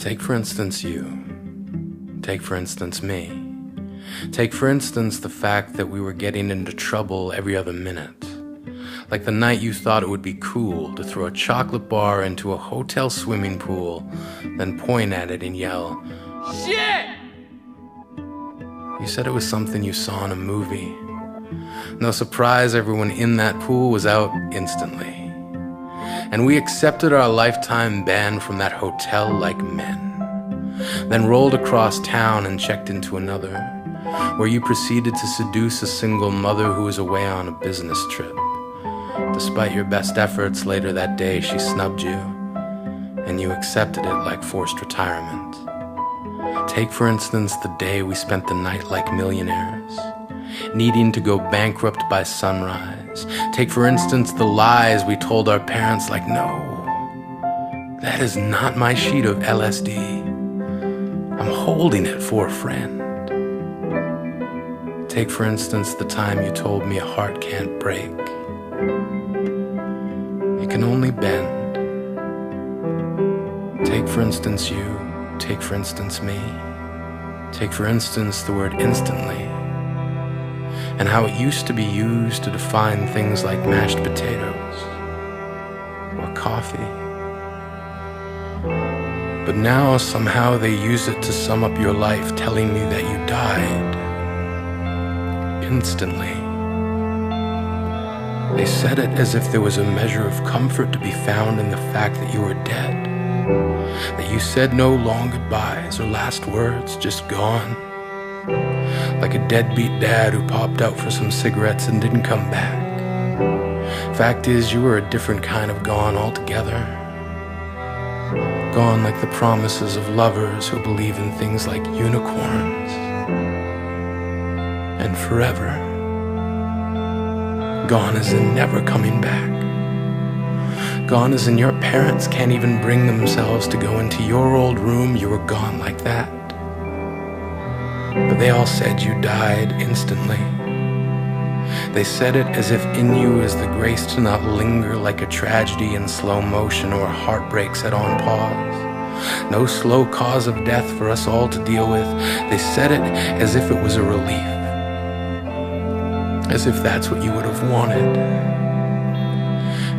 Take for instance you. Take for instance me. Take for instance the fact that we were getting into trouble every other minute. Like the night you thought it would be cool to throw a chocolate bar into a hotel swimming pool, then point at it and yell, "Shit!" You said it was something you saw in a movie. No surprise, everyone in that pool was out instantly. And we accepted our lifetime ban from that hotel like men. Then rolled across town and checked into another, where you proceeded to seduce a single mother who was away on a business trip. Despite your best efforts, later that day she snubbed you, and you accepted it like forced retirement. Take for instance the day we spent the night like millionaires, needing to go bankrupt by sunrise. Take for instance the lies we told our parents like, "No, that is not my sheet of LSD. I'm holding it for a friend." Take for instance the time you told me a heart can't break. It can only bend. Take for instance you. Take for instance me. Take for instance the word instantly, and how it used to be used to define things like mashed potatoes or coffee. But now somehow they use it to sum up your life, telling me that you died instantly. They said it as if there was a measure of comfort to be found in the fact that you were dead, that you said no long goodbyes or last words, just gone. Like a deadbeat dad who popped out for some cigarettes and didn't come back. Fact is, you were a different kind of gone altogether. Gone like the promises of lovers who believe in things like unicorns and forever. Gone as in never coming back. Gone as in your parents can't even bring themselves to go into your old room. You were gone like that. But they all said you died instantly. They said it as if in you is the grace to not linger like a tragedy in slow motion or a heartbreak set on pause. No slow cause of death for us all to deal with. They said it as if it was a relief. As if that's what you would have wanted.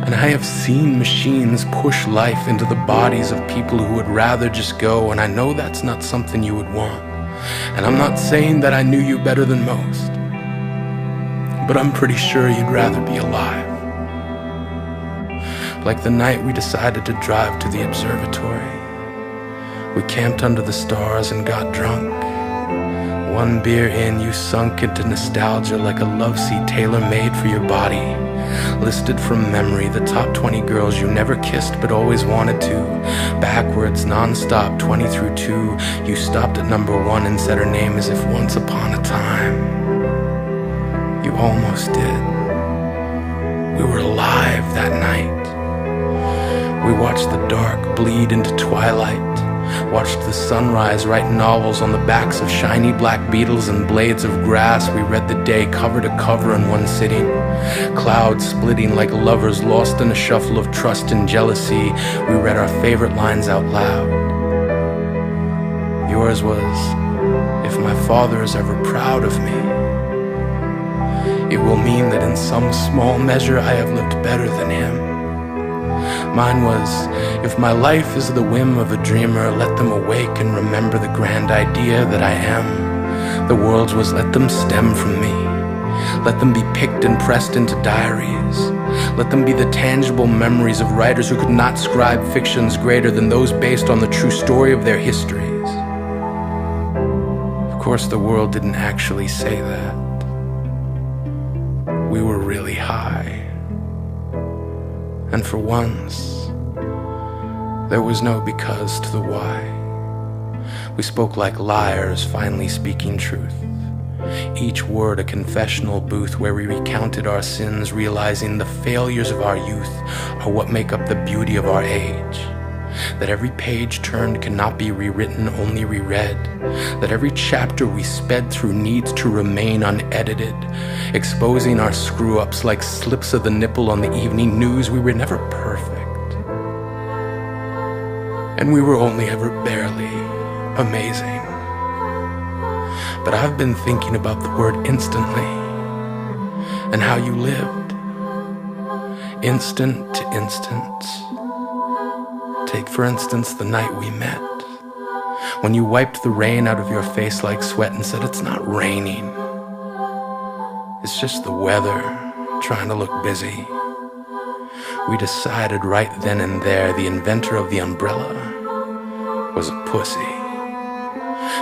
And I have seen machines push life into the bodies of people who would rather just go, and I know that's not something you would want. And I'm not saying that I knew you better than most, but I'm pretty sure you'd rather be alive. Like the night we decided to drive to the observatory. We camped under the stars and got drunk. One beer in, you sunk into nostalgia like a love seat tailor-made for your body. Listed from memory the top 20 girls you never kissed but always wanted to. Backwards, non-stop, 20 through 2. You stopped at number 1 and said her name as if once upon a time you almost did. We were alive that night. We watched the dark bleed into twilight. Watched the sunrise write novels on the backs of shiny black beetles and blades of grass. We read the day cover to cover in one sitting. Clouds splitting like lovers lost in a shuffle of trust and jealousy. We read our favorite lines out loud. Yours was, "If my father is ever proud of me, it will mean that in some small measure I have lived better than him." Mine was, "If my life is the whim of a dreamer, let them awake and remember the grand idea that I am." The world's was, "Let them stem from me. Let them be picked and pressed into diaries. Let them be the tangible memories of writers who could not scribe fictions greater than those based on the true story of their histories." Of course, the world didn't actually say that. We were really high. And for once, there was no because to the why. We spoke like liars, finally speaking truth. Each word a confessional booth where we recounted our sins, realizing the failures of our youth are what make up the beauty of our age. That every page turned cannot be rewritten, only reread. That every chapter we sped through needs to remain unedited, exposing our screw-ups like slips of the nipple on the evening news. We were never perfect. and we were only ever barely amazing. But I've been thinking about the word instantly and how you lived, instant to instant. Take for instance the night we met, when you wiped the rain out of your face like sweat and said, "It's not raining, it's just the weather trying to look busy." We decided right then and there the inventor of the umbrella was a pussy.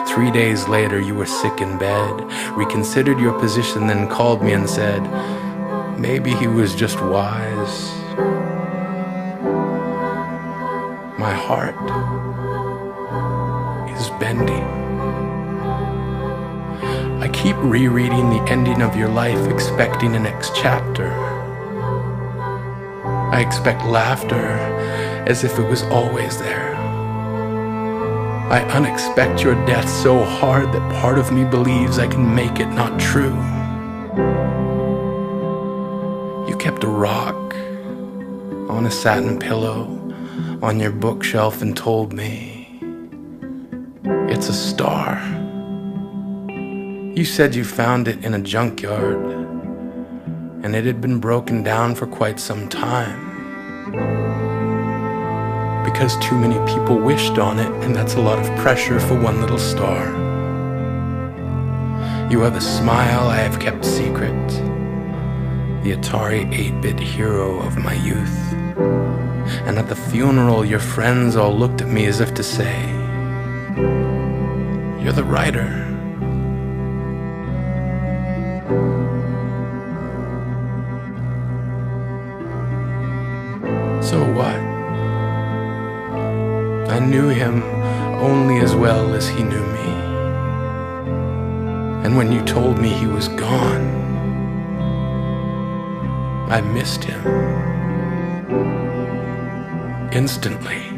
3 days later, you were sick in bed, reconsidered your position, then called me and said, maybe he was just wise. My heart is bending. I keep rereading the ending of your life, expecting a next chapter. I expect laughter as if it was always there. I unexpect your death so hard that part of me believes I can make it not true. You kept a rock on a satin pillow on your bookshelf and told me, it's a star. You said you found it in a junkyard and it had been broken down for quite some time because too many people wished on it, and that's a lot of pressure for one little star. You are the smile I have kept secret, the Atari 8-bit hero of my youth. And at the funeral, your friends all looked at me as if to say, you're the writer. So what? I knew him only as well as he knew me. And when you told me he was gone, I missed him instantly.